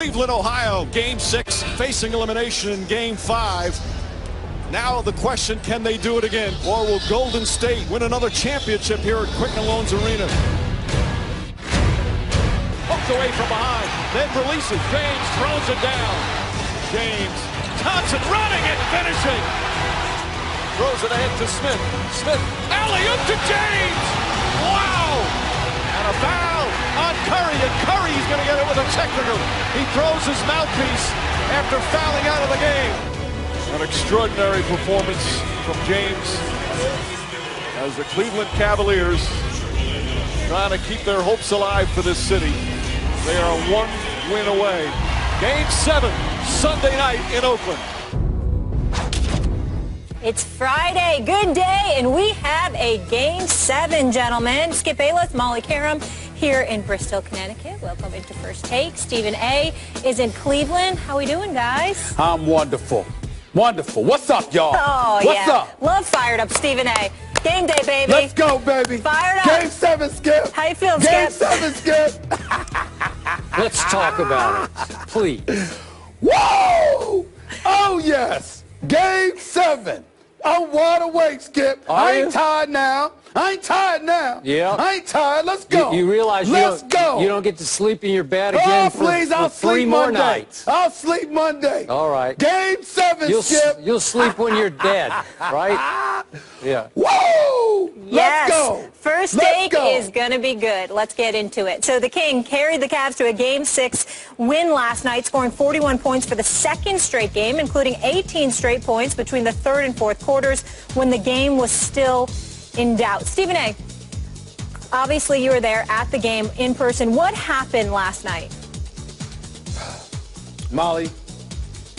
Cleveland, Ohio, Game 6, facing elimination in Game 5. Now the question, can they do it again? Or will Golden State win another championship here at Quicken Loans Arena? Hooked away from behind, then releases. James throws it down. James, Thompson running and finishing. Throws it ahead to Smith. Smith, alley-oop to James! Wow! And a foul on Curry, and Curry's going to get it with a technical. He throws his mouthpiece after fouling out of the game. An extraordinary performance from James as the Cleveland Cavaliers trying to keep their hopes alive for this city. They are one win away. Game 7, Sunday night in Oakland. It's Friday, good day, and we have a Game 7, gentlemen. Skip Bayless, Molly Karam here in Bristol, Connecticut. Welcome into First Take. Stephen A. is in Cleveland. How we doing, guys? I'm wonderful. Wonderful. What's up, y'all? Oh, What's up? Love fired up, Stephen A. Game day, baby. Let's go, baby. Fired up. Game 7, Skip. How you feel, Game Skip? 7, Skip. Let's talk about it, please. Woo! Oh, yes. Game 7. I'm wide awake, Skip. I ain't tired now. Yeah. I ain't tired. Let's go. You realize you don't get to sleep in your bed again for 3 more nights. I'll sleep Monday. All right. Game 7, Skip. You'll sleep when you're dead, right? Yeah. Woo! Yes. Let's go. First Take is going to be good. Let's get into it. So the King carried the Cavs to a Game 6 win last night, scoring 41 points for the second straight game, including 18 straight points between the third and fourth quarters when the game was still in doubt. Stephen A., obviously you were there at the game in person. What happened last night? Molly,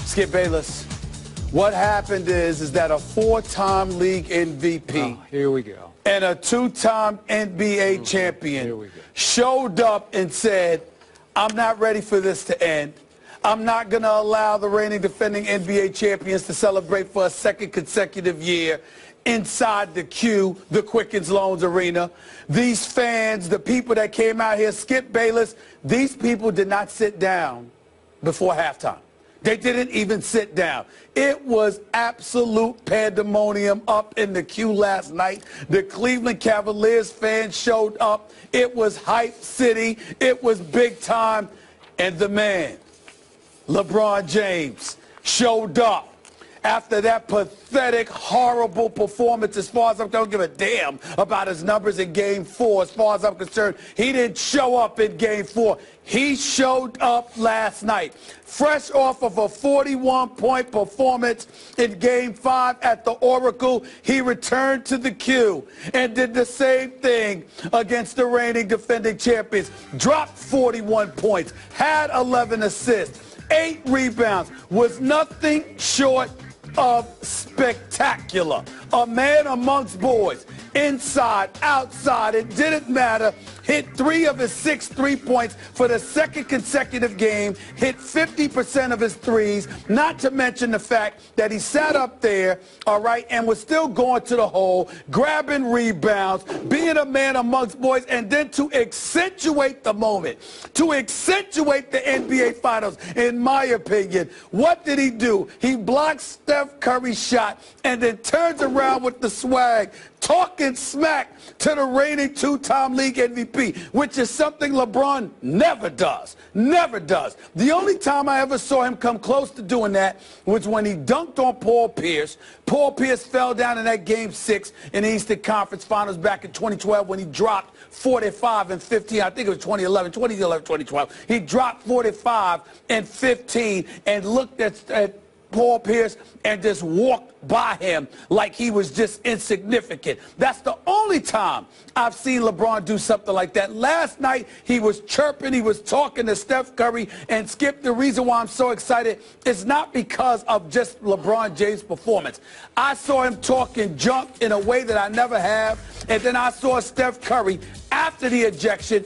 Skip Bayless, what happened is that a 4-time league MVP here we go. And a 2-time NBA champion showed up and said, I'm not ready for this to end. I'm not going to allow the reigning defending NBA champions to celebrate for a second consecutive year inside the Q, the Quicken Loans Arena. These fans, the people that came out here, Skip Bayless, these people did not sit down before halftime. They didn't even sit down. It was absolute pandemonium up in the Q last night. The Cleveland Cavaliers fans showed up. It was hype city. It was big time. And the man, LeBron James, showed up after that pathetic, horrible performance. As far as I don't give a damn about his numbers in Game 4. As far as I'm concerned, he didn't show up in Game 4. He showed up last night, fresh off of a 41-point performance in Game 5 at the Oracle. He returned to the Q and did the same thing against the reigning defending champions. Dropped 41 points, had 11 assists, 8 rebounds, was nothing short of spectacular. A man amongst boys, inside, outside, it didn't matter. Hit 3 of his 6 3-points for the second consecutive game, hit 50% of his threes, not to mention the fact that he sat up there, all right, and was still going to the hole, grabbing rebounds, being a man amongst boys, and then to accentuate the moment, to accentuate the NBA Finals, in my opinion, what did he do? He blocked Steph Curry's shot and then turns around with the swag, talking smack to the reigning 2-time league MVP, which is something LeBron never does. Never does. The only time I ever saw him come close to doing that was when he dunked on Paul Pierce. Paul Pierce fell down in that Game 6 in the Eastern Conference Finals back in 2012 when he dropped 45 and 15. I think it was 2011, 2012. He dropped 45 and 15 and looked at Paul Pierce and just walked by him like he was just insignificant. That's the only time I've seen LeBron do something like that. Last night, he was chirping, he was talking to Steph Curry, and Skip, the reason why I'm so excited is not because of just LeBron James' performance. I saw him talking junk in a way that I never have, and then I saw Steph Curry after the ejection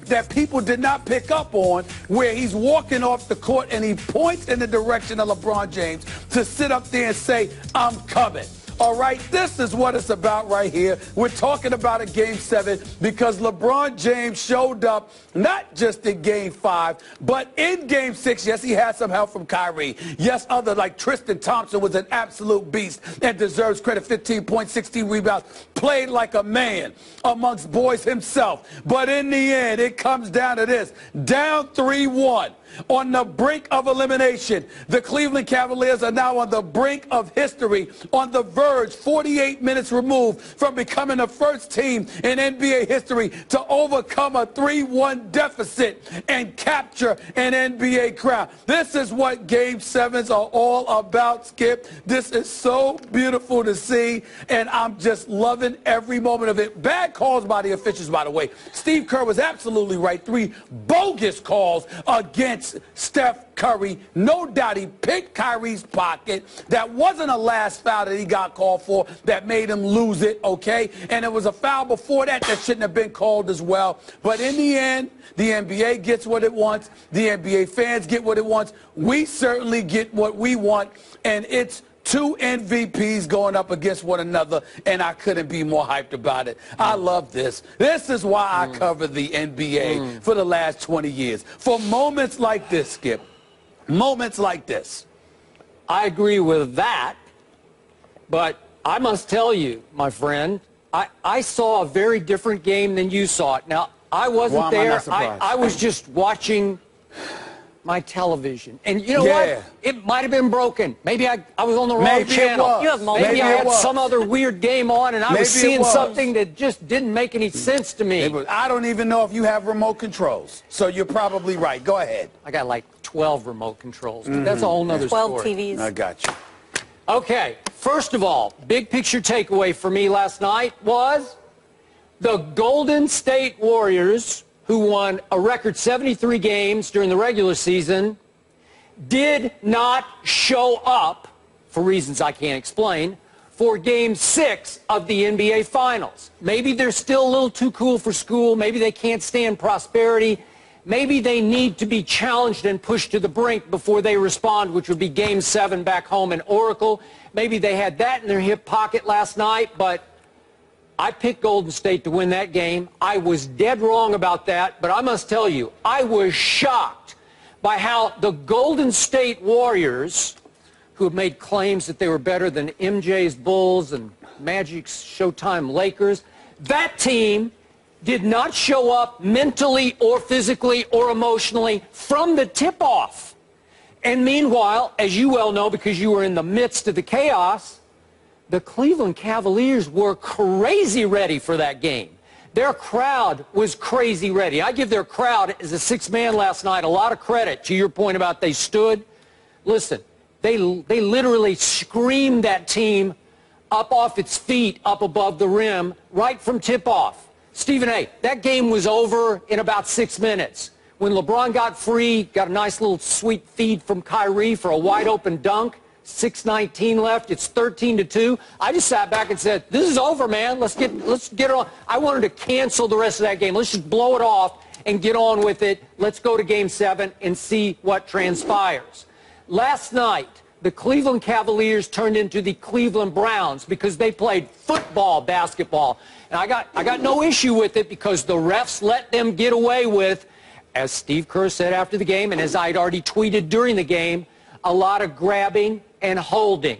that people did not pick up on, where he's walking off the court and he points in the direction of LeBron James to sit up there and say, I'm coming. All right, this is what it's about right here. We're talking about a Game 7 because LeBron James showed up not just in Game 5, but in Game 6. Yes, he had some help from Kyrie. Yes, other like Tristan Thompson was an absolute beast and deserves credit. 15 points, 16 rebounds, played like a man amongst boys himself. But in the end, it comes down to this. Down 3-1. On the brink of elimination. The Cleveland Cavaliers are now on the brink of history, on the verge, 48 minutes removed from becoming the first team in NBA history to overcome a 3-1 deficit and capture an NBA crown. This is what Game 7s are all about, Skip. This is so beautiful to see, and I'm just loving every moment of it. Bad calls by the officials, by the way. Steve Kerr was absolutely right. 3 bogus calls against Steph Curry. No doubt he picked Kyrie's pocket. That wasn't a last foul that he got called for that made him lose it, okay? And it was a foul before that that shouldn't have been called as well. But in the end, the NBA gets what it wants. The NBA fans get what it wants. We certainly get what we want. And it's 2 MVPs going up against one another, and I couldn't be more hyped about it. I love this. This is why I cover the NBA for the last 20 years. For moments like this, Skip, moments like this. I agree with that, but I must tell you, my friend, I saw a very different game than you saw it. Now, I wasn't there. I was just watching my television. And you know what? It might have been broken. Maybe I was on the wrong channel. Maybe I had some other weird game on and I was seeing something that just didn't make any sense to me. I don't even know if you have remote controls. So you're probably right. Go ahead. I got like 12 remote controls. But that's a whole nother story. 12 TVs. I got you. Okay. First of all, big picture takeaway for me last night was the Golden State Warriors, who won a record 73 games during the regular season, did not show up, for reasons I can't explain, for Game 6 of the NBA Finals. Maybe they're still a little too cool for school. Maybe they can't stand prosperity. Maybe they need to be challenged and pushed to the brink before they respond, which would be Game 7 back home in Oracle. Maybe they had that in their hip pocket last night, but I picked Golden State to win that game. I was dead wrong about that, but I must tell you, I was shocked by how the Golden State Warriors, who have made claims that they were better than MJ's Bulls and Magic's Showtime Lakers, that team did not show up mentally or physically or emotionally from the tip-off. And meanwhile, as you well know because you were in the midst of the chaos, the Cleveland Cavaliers were crazy ready for that game. Their crowd was crazy ready. I give their crowd, as a 6th man last night, a lot of credit to your point about they stood. Listen, they literally screamed that team up off its feet, up above the rim, right from tip-off. Stephen A., that game was over in about 6 minutes. When LeBron got free, got a nice little sweet feed from Kyrie for a wide-open dunk, 6:19 left. It's 13-2. I just sat back and said, "This is over, man. Let's get it on." I wanted to cancel the rest of that game. Let's just blow it off and get on with it. Let's go to Game 7 and see what transpires. Last night, the Cleveland Cavaliers turned into the Cleveland Browns because they played football, basketball, and I got no issue with it because the refs let them get away with, as Steve Kerr said after the game, and as I'd already tweeted during the game, a lot of grabbing and holding.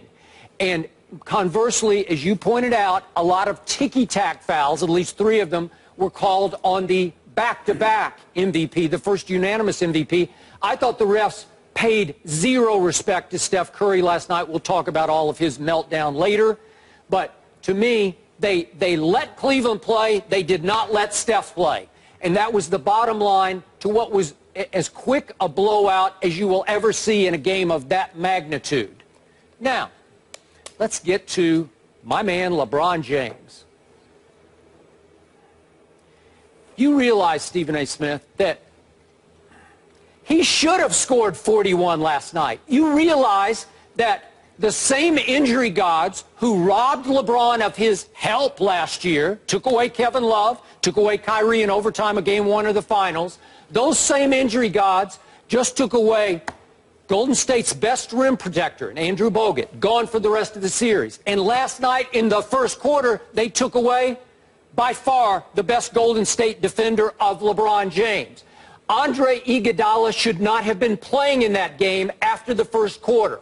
And conversely, as you pointed out, a lot of ticky-tack fouls, at least 3 of them, were called on the back-to-back MVP, the first unanimous MVP. I thought the refs paid 0 respect to Steph Curry last night. We'll talk about all of his meltdown later. But to me, they let Cleveland play. They did not let Steph play. And that was the bottom line to what was as quick a blowout as you will ever see in a game of that magnitude. Now, let's get to my man LeBron James. You realize, Stephen A. Smith, that he should have scored 41 last night. You realize that the same injury gods who robbed LeBron of his help last year, took away Kevin Love, took away Kyrie in overtime of Game 1 of the Finals, those same injury gods just took away Golden State's best rim protector, Andrew Bogut, gone for the rest of the series. And last night in the first quarter, they took away, by far, the best Golden State defender of LeBron James. Andre Iguodala should not have been playing in that game after the first quarter.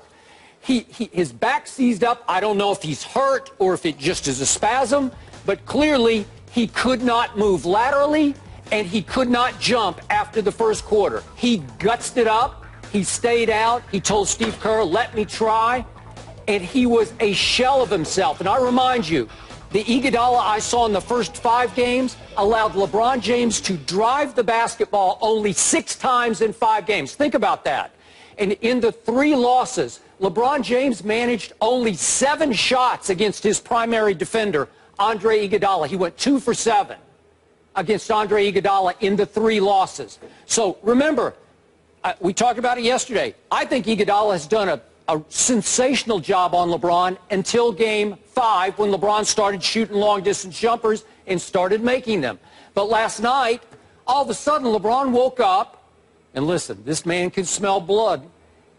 His back seized up. I don't know if he's hurt or if it just is a spasm, but clearly he could not move laterally and he could not jump after the first quarter. He gutsed it up. He stayed out. He told Steve Kerr, let me try. And he was a shell of himself. And I remind you, the Iguodala I saw in the first 5 games allowed LeBron James to drive the basketball only 6 times in 5 games. Think about that. And in the 3 losses, LeBron James managed only 7 shots against his primary defender, Andre Iguodala. He went 2 for 7 against Andre Iguodala in the 3 losses. So remember, we talked about it yesterday. I think Iguodala has done a sensational job on LeBron until Game 5 when LeBron started shooting long-distance jumpers and started making them. But last night, all of a sudden, LeBron woke up, and listen, this man can smell blood.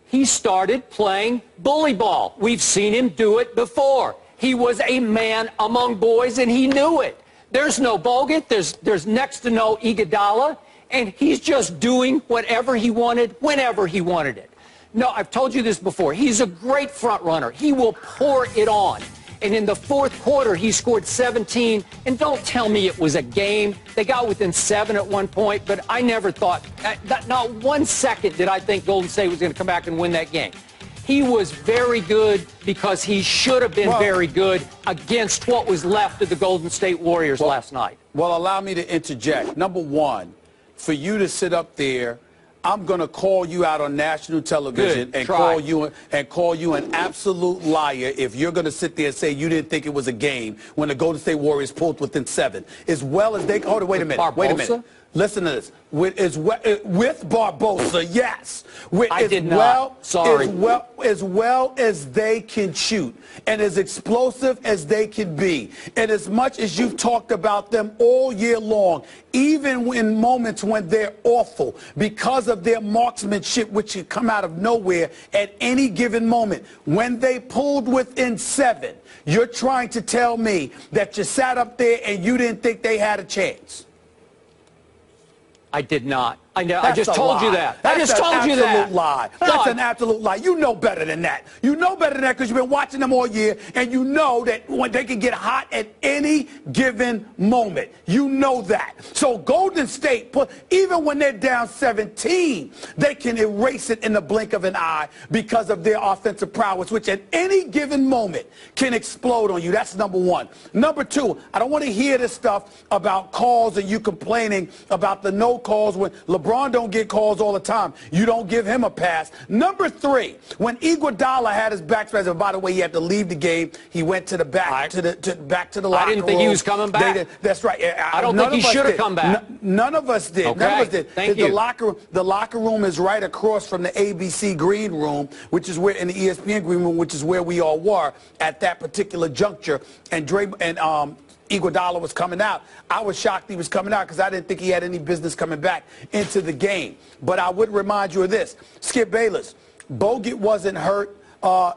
He started playing bully ball. We've seen him do it before. He was a man among boys, and he knew it. There's no Bogut. There's next to no Iguodala. And he's just doing whatever he wanted, whenever he wanted it. No, I've told you this before. He's a great front runner. He will pour it on. And in the fourth quarter, he scored 17. And don't tell me it was a game. They got within 7 at one point, but I never thought, not 1 second did I think Golden State was going to come back and win that game. He was very good because he should have been very good against what was left of the Golden State Warriors last night. Well, allow me to interject. Number one, for you to sit up there, I'm going to call you out on national television and call you an absolute liar if you're going to sit there and say you didn't think it was a game when the Golden State Warriors pulled within 7. As well as they hold it, wait a minute. Listen to this. With Barbosa, yes. I did not. Sorry. As well as they can shoot and as explosive as they can be. And as much as you've talked about them all year long, even in moments when they're awful because of their marksmanship, which can come out of nowhere at any given moment, when they pulled within 7, you're trying to tell me that you sat up there and you didn't think they had a chance. I did not. I just told you that. I just told you that. That's an absolute lie. That's an absolute lie. You know better than that. You know better than that because you've been watching them all year, and you know that when they can get hot at any given moment. You know that. So Golden State, even when they're down 17, they can erase it in the blink of an eye because of their offensive prowess, which at any given moment can explode on you. That's number one. Number two, I don't want to hear this stuff about calls and you complaining about the no calls when LeBron don't get calls all the time. You don't give him a pass. Number three, when Iguodala had his back spasm, and by the way, he had to leave the game. He went to the back to the locker room. I didn't think he was coming back. That's right. I don't think he should have come back. None of us did. Okay. None of us did. Thank you. The locker room is right across from the ABC green room, which is where in the ESPN green room, which is where we all were at that particular juncture. And Iguodala was coming out. I was shocked he was coming out because I didn't think he had any business coming back into the game. But I would remind you of this. Skip Bayless, Bogut wasn't hurt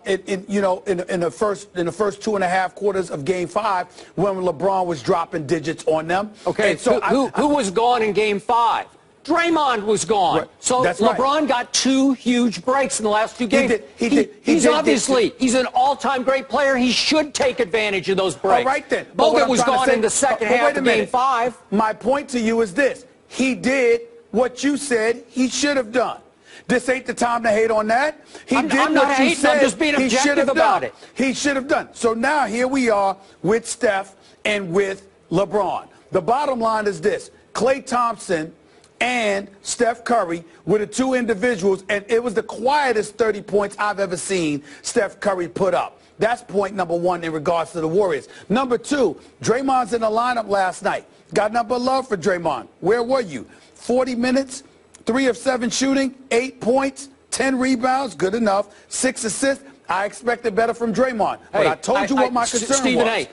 in the first 2.5 quarters of Game 5 when LeBron was dropping digits on them. Okay, and so who was gone in Game 5? Draymond was gone. Right. So LeBron got 2 huge breaks in the last 2 games. He's obviously an all-time great player. He should take advantage of those breaks. All right, then. Bogut was gone in the second half of Game 5. My point to you is this. He did what you said he should have done. This ain't the time to hate on that. I'm not hating. I'm just being objective about it. He should have done. So now here we are with Steph and with LeBron. The bottom line is this. Klay Thompson and Steph Curry were the 2 individuals, and it was the quietest 30 points I've ever seen Steph Curry put up. That's point number 1 in regards to the Warriors. Number 2, Draymond's in the lineup last night. Got nothing but love for Draymond. Where were you? 40 minutes, 3 of 7 shooting, 8 points, 10 rebounds, good enough, 6 assists. I expected better from Draymond, but I told you what my concern was. Stephen A.,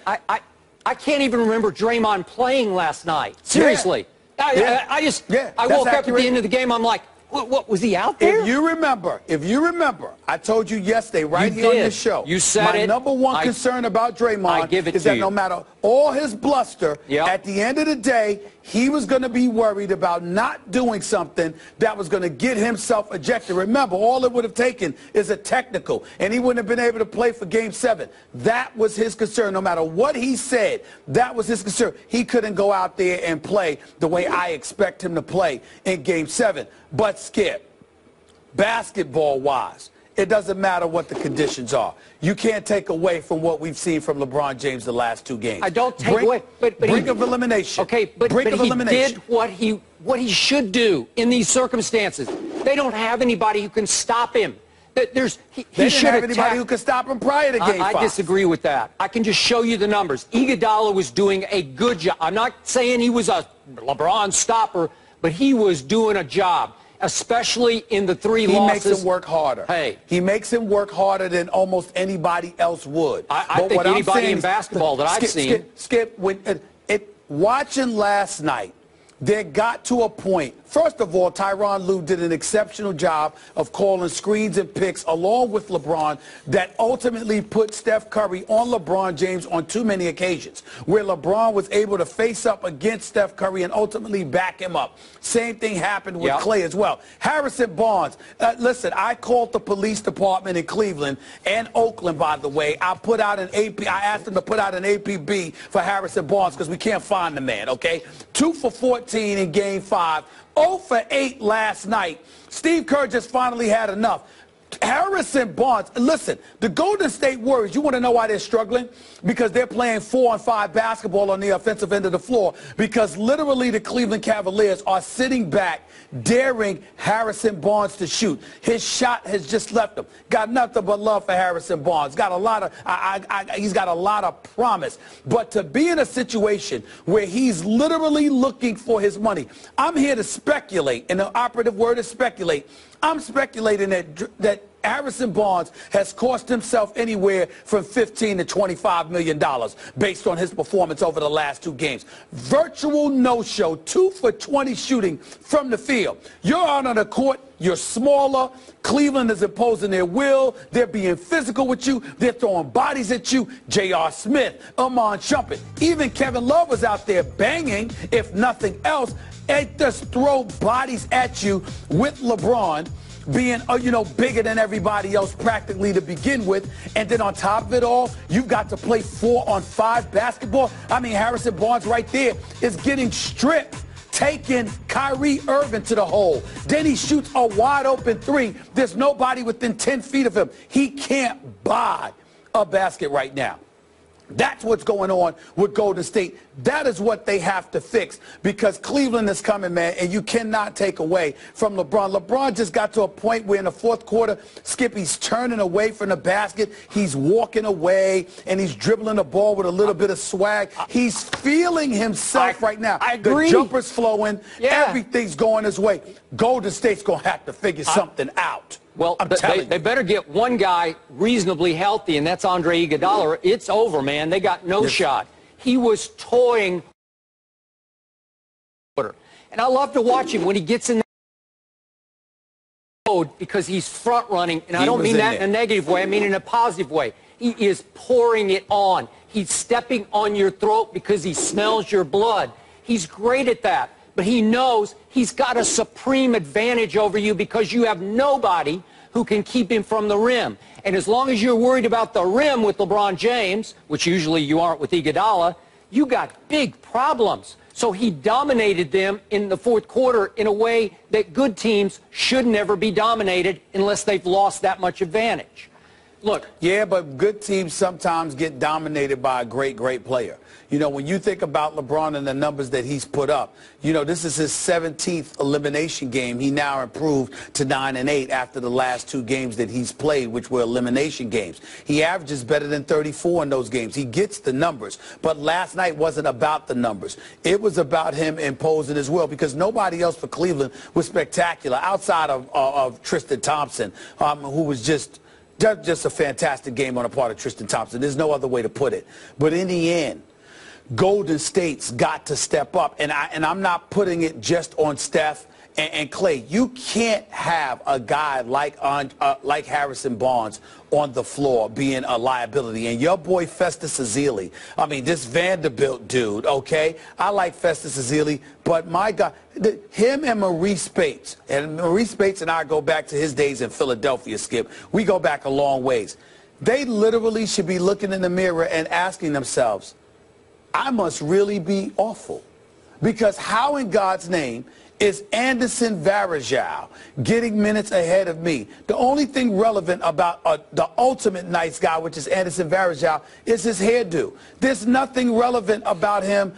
I can't even remember Draymond playing last night. Seriously. I woke up at the end of the game, I'm like, What was he out there? If you remember, I told you yesterday right here on this show. You said my number one concern about Draymond is that no matter all his bluster, at the end of the day, he was going to be worried about not doing something that was going to get himself ejected. Remember, all it would have taken is a technical, and he wouldn't have been able to play for Game 7. That was his concern. No matter what he said, that was his concern. He couldn't go out there and play the way I expect him to play in Game 7. But Skip, basketball-wise, it doesn't matter what the conditions are. You can't take away from what we've seen from LeBron James the last 2 games. I don't take away, but brink of elimination. Okay, but he did what he should do in these circumstances. They don't have anybody who can stop him. They didn't have anybody who could stop him prior to Game 5. I disagree with that. I can just show you the numbers. Iguodala was doing a good job. I'm not saying he was a LeBron stopper, but he was doing a job, especially in the 3 losses. He makes him work harder. Hey. He makes him work harder than almost anybody else would. I think anybody in basketball that I've seen. Skip, watching last night, there got to a point. First of all, Tyronn Lue did an exceptional job of calling screens and picks along with LeBron that ultimately put Steph Curry on LeBron James on too many occasions, where LeBron was able to face up against Steph Curry and ultimately back him up. Same thing happened with Klay as well. Harrison Barnes, listen, I called the police department in Cleveland and Oakland, by the way. I asked them to put out an APB for Harrison Barnes because we can't find the man, okay? 2 for 14 in Game 5. 0 for 8 last night. Steve Kerr just finally had enough. Harrison Barnes, listen, the Golden State Warriors, you want to know why they're struggling? Because they're playing 4-on-5 basketball on the offensive end of the floor, because literally the Cleveland Cavaliers are sitting back, daring Harrison Barnes to shoot. His shot has just left him. Got nothing but love for Harrison Barnes. Got a lot of, he's got a lot of promise. But to be in a situation where he's literally looking for his money, I'm here to speculate, and the operative word is speculate. I'm speculating that Harrison Barnes has cost himself anywhere from $15 to $25 million based on his performance over the last 2 games. Virtual no-show, 2 for 20 shooting from the field. You're out on the court, you're smaller. Cleveland is imposing their will. They're being physical with you. They're throwing bodies at you. J.R. Smith, Iman Shumpert, even Kevin Love was out there banging, if nothing else. They just throw bodies at you with LeBron being, bigger than everybody else practically to begin with. And then on top of it all, you've got to play 4-on-5 basketball. I mean, Harrison Barnes right there is getting stripped, taking Kyrie Irving to the hole. Then he shoots a wide-open 3. There's nobody within 10 feet of him. He can't buy a basket right now. That's what's going on with Golden State. That is what they have to fix, because Cleveland is coming, man, and you cannot take away from LeBron. LeBron just got to a point where in the 4th quarter, Skip, he's turning away from the basket. He's walking away, and he's dribbling the ball with a little bit of swag. He's feeling himself right now. I agree. The jumper's flowing. Everything's going his way. Golden State's going to have to figure something out. Well, they better get one guy reasonably healthy, and that's Andre Iguodala. It's over, man. They got no shot. He was toying. And I love to watch him when he gets in the mode, because he's front running, and I don't mean that in a negative way. I mean in a positive way. He is pouring it on. He's stepping on your throat because he smells your blood. He's great at that. But he knows he's got a supreme advantage over you because you have nobody who can keep him from the rim. And as long as you're worried about the rim with LeBron James, which usually you aren't with Iguodala, you got big problems. So he dominated them in the 4th quarter in a way that good teams should never be dominated unless they've lost that much advantage. Look. Yeah, but good teams sometimes get dominated by a great player. You know, when you think about LeBron and the numbers that he's put up, this is his 17th elimination game. He now improved to 9-8 after the last 2 games that he's played, which were elimination games. He averages better than 34 in those games. He gets the numbers. But last night wasn't about the numbers. It was about him imposing his will, because nobody else for Cleveland was spectacular outside of Tristan Thompson, who was just a fantastic game on the part of Tristan Thompson. There's no other way to put it. But in the end, Golden State's got to step up, and I'm not putting it just on Steph And Clay, you can't have a guy like Harrison Barnes on the floor being a liability. And your boy Festus Ezeli, I mean, this Vanderbilt dude, okay? I like Festus Ezeli, but my God, him and Maurice Bates, and Maurice Bates and I go back to his days in Philadelphia, Skip. We go back a long ways. They literally should be looking in the mirror and asking themselves, I must really be awful. Because how in God's name is Anderson Varejao getting minutes ahead of me? The only thing relevant about the ultimate nice guy, which is Anderson Varejao, is his hairdo. There's nothing relevant about him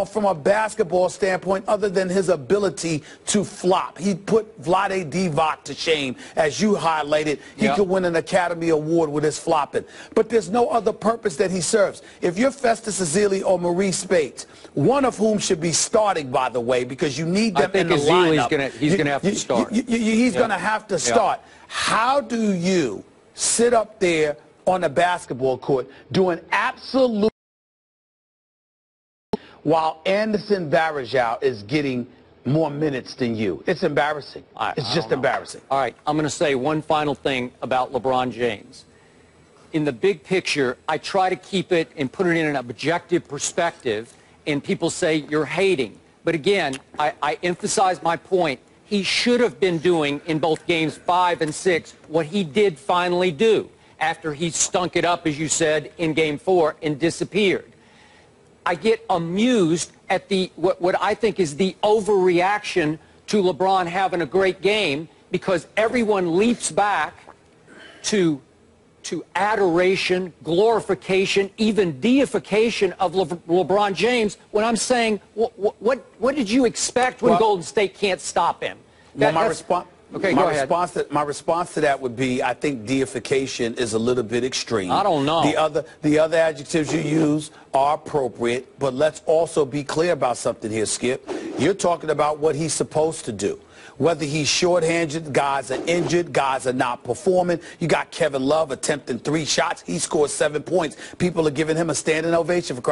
from a basketball standpoint other than his ability to flop. He put Vlade Divac to shame, as you highlighted. He could win an Academy Award with his flopping. But there's no other purpose that he serves. If you're Festus Ezeli or Maurice Bates, one of whom should be starting, by the way, because you need them in the lineup. He's going to have to start. He's going to have to start. How do you sit up there on the basketball court doing absolute while Anderson Varejao is getting more minutes than you? It's embarrassing. It's just embarrassing. All right, I'm going to say one final thing about LeBron James. In the big picture, I try to keep it and put it in an objective perspective, and people say you're hating. But again, I emphasize my point. He should have been doing in both games 5 and 6 what he did finally do after he stunk it up, as you said, in game 4 and disappeared. I get amused at what I think is the overreaction to LeBron having a great game, because everyone leaps back to adoration, glorification, even deification of LeBron James, when I'm saying, what did you expect when Golden State can't stop him? My response to that would be, I think deification is a little bit extreme. I don't know. The other adjectives you use are appropriate, but let's also be clear about something here, Skip. You're talking about what he's supposed to do. Whether he's shorthanded, guys are injured, guys are not performing. You got Kevin Love attempting 3 shots. He scored 7 points. People are giving him a standing ovation for